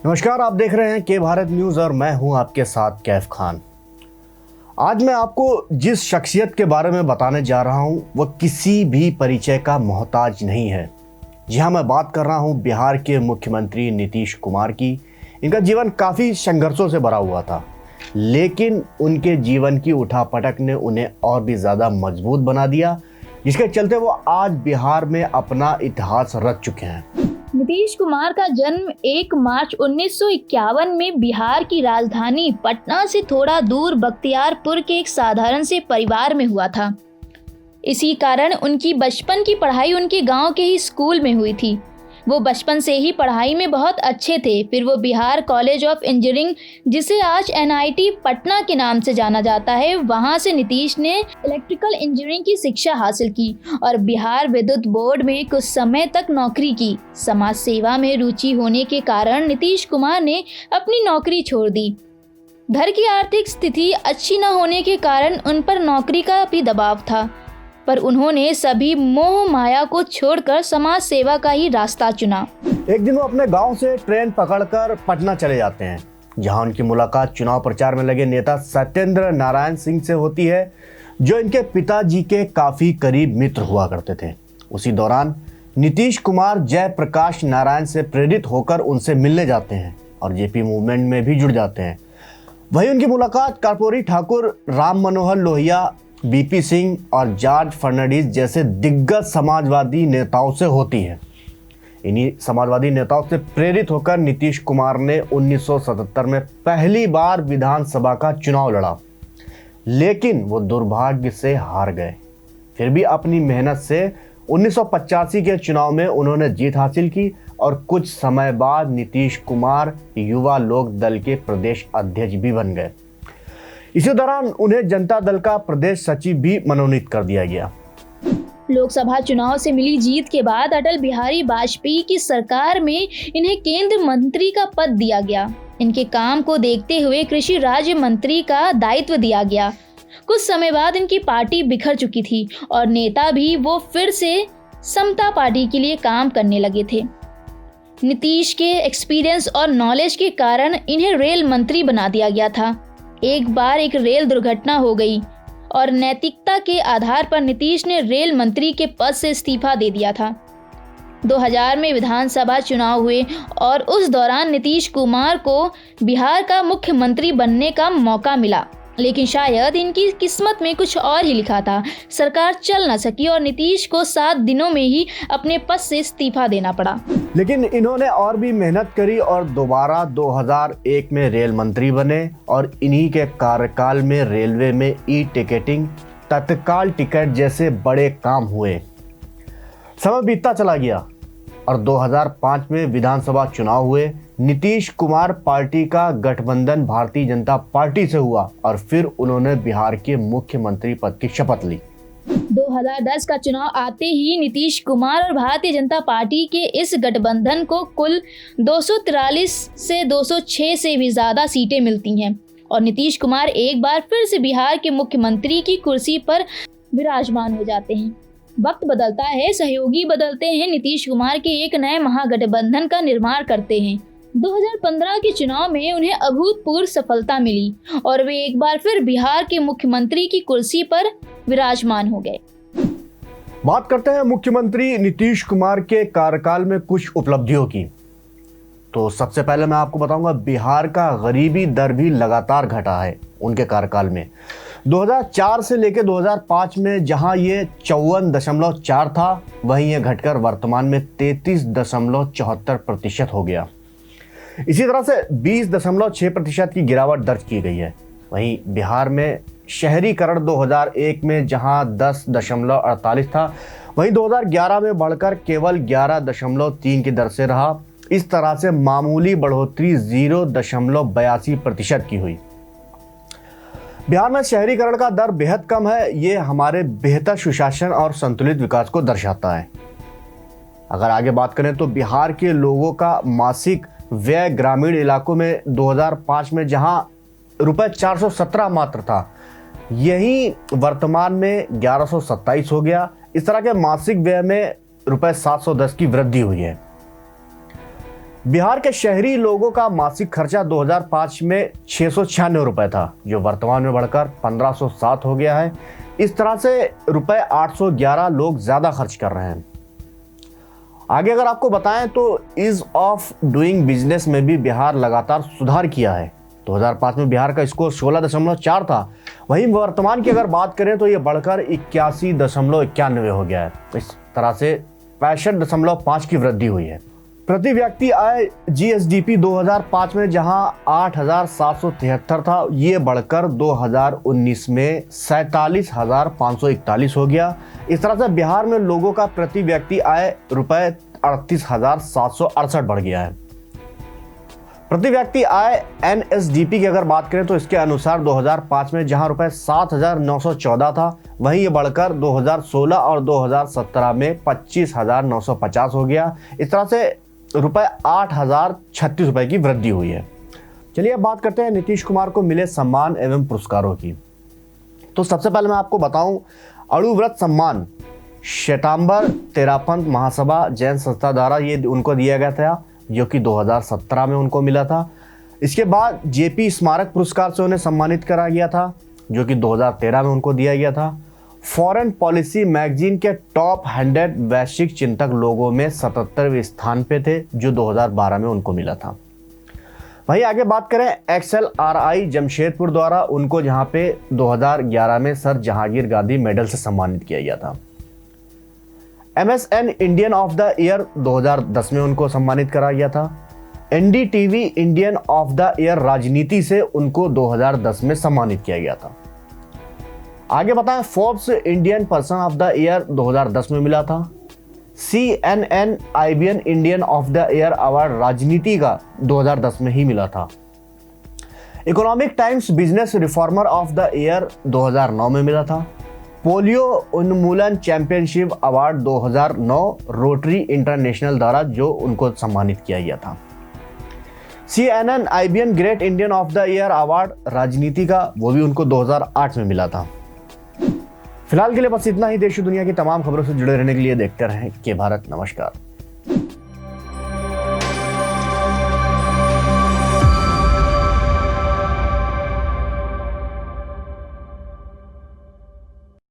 नमस्कार, आप देख रहे हैं के भारत न्यूज और मैं हूं आपके साथ कैफ खान। आज मैं आपको जिस शख्सियत के बारे में बताने जा रहा हूं वह किसी भी परिचय का मोहताज नहीं है। जी हाँ, मैं बात कर रहा हूं बिहार के मुख्यमंत्री नीतीश कुमार की। इनका जीवन काफ़ी संघर्षों से भरा हुआ था, लेकिन उनके जीवन की उठापटक ने उन्हें और भी ज़्यादा मजबूत बना दिया, जिसके चलते वो आज बिहार में अपना इतिहास रच चुके हैं। नीतीश कुमार का जन्म 1 मार्च 1951 में बिहार की राजधानी पटना से थोड़ा दूर बख्तियारपुर के एक साधारण से परिवार में हुआ था। इसी कारण उनकी बचपन की पढ़ाई उनके गांव के ही स्कूल में हुई थी। वो बचपन से ही पढ़ाई में बहुत अच्छे थे। फिर वो बिहार कॉलेज ऑफ इंजीनियरिंग, जिसे आज NIT पटना के नाम से जाना जाता है, वहां से नीतीश ने इलेक्ट्रिकल इंजीनियरिंग की शिक्षा हासिल की और बिहार विद्युत बोर्ड में कुछ समय तक नौकरी की। समाज सेवा में रुचि होने के कारण नीतीश कुमार ने अपनी नौकरी छोड़ दी। घर की आर्थिक स्थिति अच्छी न होने के कारण उन पर नौकरी का भी दबाव था, पर उन्होंने सभी मोह माया को छोड़कर समाज सेवा का ही रास्ता चुना। एक दिन वो अपने गांव से ट्रेन पकड़कर पटना चले जाते हैं, जहां उनकी मुलाकात चुनाव प्रचार में लगे नेता सत्येंद्र नारायण सिंह से होती है, जो इनके पिताजी के काफी करीब मित्र हुआ करते थे। उसी दौरान नीतीश कुमार जयप्रकाश नारायण से प्रेरित होकर उनसे मिलने जाते हैं और जेपी मूवमेंट में भी जुड़ जाते हैं। वहीं उनकी मुलाकात कर्पूरी ठाकुर, राम मनोहर लोहिया, BP सिंह और जॉर्ज फर्नांडिस जैसे दिग्गज समाजवादी नेताओं से होती है। इन्हीं समाजवादी नेताओं से प्रेरित होकर नीतीश कुमार ने 1977 में पहली बार विधानसभा का चुनाव लड़ा, लेकिन वो दुर्भाग्य से हार गए। फिर भी अपनी मेहनत से 1985 के चुनाव में उन्होंने जीत हासिल की और कुछ समय बाद नीतीश कुमार युवा लोक दल के प्रदेश अध्यक्ष भी बन गए। इसी दौरान उन्हें जनता दल का प्रदेश सचिव भी मनोनीत कर दिया गया। लोकसभा चुनाव से मिली जीत के बाद अटल बिहारी वाजपेयी की सरकार में इन्हें केंद्र मंत्री का पद दिया गया। इनके काम को देखते हुए कृषि राज्य मंत्री का दायित्व दिया गया। कुछ समय बाद इनकी पार्टी बिखर चुकी थी और नेता भी वो फिर से समता पार्टी के लिए काम करने लगे थे। नीतीश के एक्सपीरियंस और नॉलेज के कारण इन्हें रेल मंत्री बना दिया गया था। एक बार एक रेल दुर्घटना हो गई और नैतिकता के आधार पर नीतीश ने रेल मंत्री के पद से इस्तीफा दे दिया था। 2000 में विधानसभा चुनाव हुए और उस दौरान नीतीश कुमार को बिहार का मुख्यमंत्री बनने का मौका मिला, लेकिन शायद इनकी किस्मत में कुछ और ही लिखा था। सरकार चल न सकी और नीतीश को 7 दिनों में ही अपने पद से इस्तीफा देना पड़ा। लेकिन इन्होंने और भी मेहनत करी और दोबारा 2001 में रेल मंत्री बने और इन्हीं के कार्यकाल में रेलवे में ई-टिकटिंग, तत्काल टिकट जैसे बड़े काम हुए। समय बीतता चला गया और 2005 में विधानसभा चुनाव हुए। नीतीश कुमार पार्टी का गठबंधन भारतीय जनता पार्टी से हुआ और फिर उन्होंने बिहार के मुख्यमंत्री पद की शपथ ली। 2010 का चुनाव आते ही नीतीश कुमार और भारतीय जनता पार्टी के इस गठबंधन को कुल 243 से 206 से भी ज्यादा सीटें मिलती हैं और नीतीश कुमार एक बार फिर से बिहार के मुख्यमंत्री की कुर्सी पर विराजमान हो जाते हैं। वक्त बदलता है, सहयोगी बदलते हैं, नीतीश कुमार के एक नए महागठबंधन का निर्माण करते हैं। 2015 के चुनाव में उन्हें अभूतपूर्व सफलता मिली और वे एक बार फिर बिहार के मुख्यमंत्री की कुर्सी पर विराजमान हो गए। बात करते हैं मुख्यमंत्री नीतीश कुमार के कार्यकाल में कुछ उपलब्धियों की। तो सबसे पहले मैं आपको बताऊंगा, बिहार का गरीबी दर भी लगातार घटा है उनके कार्यकाल में। 2004 से लेकर 2005 में जहां ये 54.4 था, वहीं ये घटकर वर्तमान में 33.74% हो गया। इसी तरह से 20.6% की गिरावट दर्ज की गई है। वहीं बिहार में शहरीकरण 2001 में जहां 10.48 था, वहीं 2011 में बढ़कर केवल 11.3 की दर से रहा। इस तरह से मामूली बढ़ोतरी 0.82% की हुई। बिहार में शहरीकरण का दर बेहद कम है। ये हमारे बेहतर सुशासन और संतुलित विकास को दर्शाता है। अगर आगे बात करें तो बिहार के लोगों का मासिक व्यय ग्रामीण इलाकों में 2005 में जहां ₹417 मात्र था, यही वर्तमान में 1127 हो गया। इस तरह के मासिक व्यय में ₹710 की वृद्धि हुई है। बिहार के शहरी लोगों का मासिक खर्चा 2005 में 696 रुपए था, जो वर्तमान में बढ़कर 1507 हो गया है। इस तरह से रुपए 811 लोग ज्यादा खर्च कर रहे हैं। आगे अगर आपको बताएं तो ईज ऑफ डूइंग बिजनेस में भी बिहार लगातार सुधार किया है। 2005 में बिहार का स्कोर 16.4 था, वहीं वर्तमान की अगर बात करें तो ये बढ़कर 81.91 हो गया है। इस तरह से 65.5 की वृद्धि हुई है। प्रति व्यक्ति आय जीएसडीपी 2005 में जहां 8,773 था, ये बढ़कर 2019 में 47,541 हो गया। इस तरह से बिहार में लोगों का प्रति व्यक्ति आय रुपए 38,768 बढ़ गया है। प्रति व्यक्ति आय एनएसडीपी की अगर बात करें तो इसके अनुसार 2005 में जहां रुपए 7,914 था, वहीं ये बढ़कर 2016 और 2017 में 25,950 हो गया। इस तरह से रुपए 8,036 रुपए की वृद्धि हुई है। चलिए अब बात करते हैं नीतीश कुमार को मिले सम्मान एवं पुरस्कारों की। तो सबसे पहले मैं आपको बताऊं, अणुव्रत सम्मान श्वेतांबर तेरापंथ महासभा जैन संस्था द्वारा ये उनको दिया गया था, जो कि 2017 में उनको मिला था। इसके बाद जेपी स्मारक पुरस्कार से उन्हें सम्मानित करा गया था, जो कि 2013 में उनको दिया गया था। फॉरेन पॉलिसी मैगजीन के टॉप 100 वैश्विक चिंतक लोगों में 77वें स्थान पे थे, जो 2012 में उनको मिला था। वहीं आगे बात करें XLRI जमशेदपुर द्वारा उनको जहां पे 2011 में सर जहांगीर गांधी मेडल से सम्मानित किया गया था। MSN Indian of the year 2010 में उनको सम्मानित करा गया था। NDTV Indian of the year राजनीति से उनको 2010 में सम्मानित किया गया था। आगे बताएं, Forbes Indian person of the year 2010 में मिला था। CNN IBN Indian of the year award राजनीति का 2010 में ही मिला था। Economic times business reformer of the year 2009 में मिला था। पोलियो उन्मूलन चैंपियनशिप अवार्ड 2009 रोटरी इंटरनेशनल द्वारा जो उनको सम्मानित किया गया था। CNN IBN great Indian of the year award राजनीति का, वो भी उनको 2008 में मिला था। फिलहाल के लिए बस इतना ही। देश और दुनिया की तमाम खबरों से जुड़े रहने के लिए देखते रहें के भारत। नमस्कार।